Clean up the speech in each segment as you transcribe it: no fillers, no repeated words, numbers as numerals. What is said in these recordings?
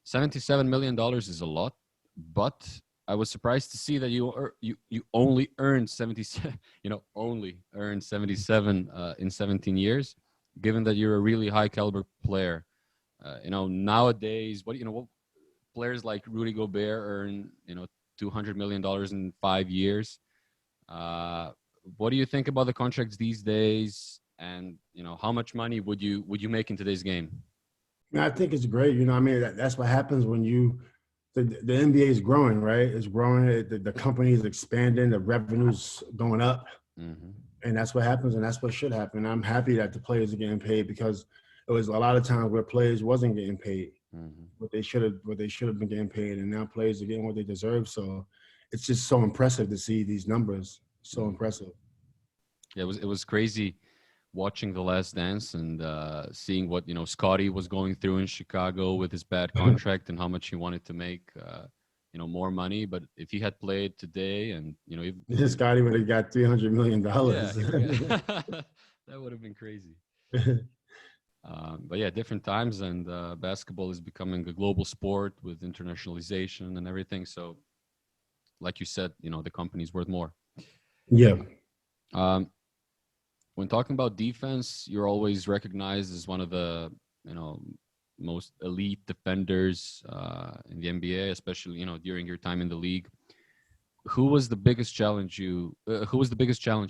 $77 million is a lot, but I was surprised to see that you only earned 77, only earned 77 in 17 years, given that you're a really high caliber player. Nowadays, what players like Rudy Gobert earn, $200 million in 5 years. What do you think about the contracts these days? And how much money would you make in today's game? I think it's great. I mean, that's what happens when the NBA is growing, right? It's growing. The company is expanding. The revenue's going up. Mm-hmm. And that's what happens, and that's what should happen. I'm happy that the players are getting paid, because it was a lot of times where players wasn't getting paid what they should have been getting paid, and now players are getting what they deserve. So it's just so impressive to see these numbers. So impressive. Yeah, it was crazy watching The Last Dance and seeing what Scotty was going through in Chicago with his bad contract and how much he wanted to make more money. But if he had played today, and Scotty would have got $300 million. Yeah, that would have been crazy. But yeah, different times, and basketball is becoming a global sport with internationalization and everything. So, like you said, the company's worth more. Yeah. When talking about defense, you're always recognized as one of the most elite defenders in the NBA, especially during your time in the league. Who was the biggest challenge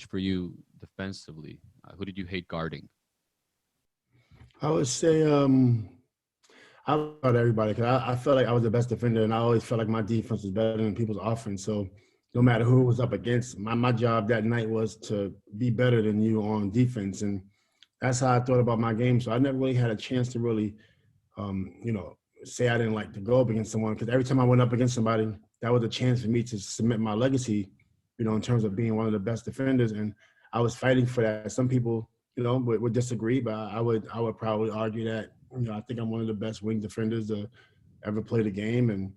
for you defensively? Who did you hate guarding? I would say I thought everybody, because I felt like I was the best defender, and I always felt like my defense was better than people's offense. So no matter who was up against, my job that night was to be better than you on defense. And that's how I thought about my game. So I never really had a chance to really, say I didn't like to go up against someone, because every time I went up against somebody, that was a chance for me to submit my legacy, in terms of being one of the best defenders. And I was fighting for that. Some people, would disagree, but I would probably argue that, I think I'm one of the best wing defenders to ever play the game. And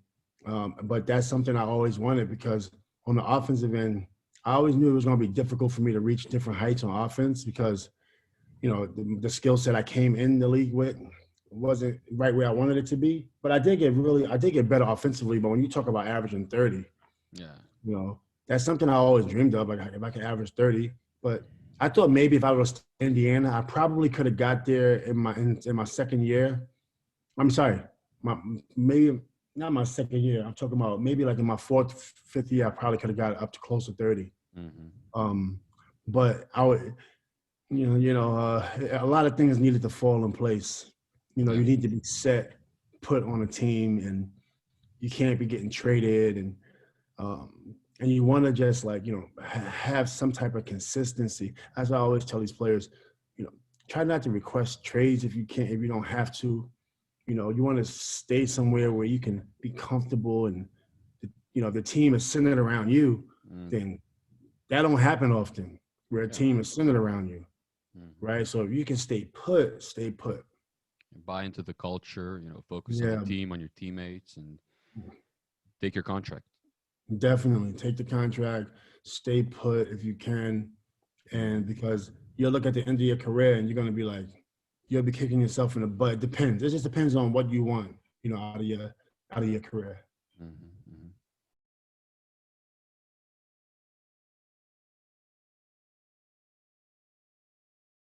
but that's something I always wanted, because on the offensive end, I always knew it was going to be difficult for me to reach different heights on offense, because, the skill set I came in the league with wasn't right where I wanted it to be. But I did get better offensively. But when you talk about averaging 30, that's something I always dreamed of. Like, if I could average 30, but I thought maybe if I was in Indiana, I probably could have got there in my second year. I'm sorry, maybe not my second year. I'm talking about maybe like in my fourth, fifth year, I probably could have got up to close to 30. Mm-hmm. But I would, a lot of things needed to fall in place. You need to be set, put on a team, and you can't be getting traded, and you want to just have some type of consistency. As I always tell these players, try not to request trades if you don't have to. You want to stay somewhere where you can be comfortable, and the team is centered around you. Then that don't happen often, where a team is centered around you, right? So if you can stay put. Buy into the culture, focus on the team, on your teammates, and take your contract. Definitely take the contract, stay put if you can, and because you'll look at the end of your career and you're going to be like, you'll be kicking yourself in the butt. It just depends on what you want, out of your career. Mm-hmm.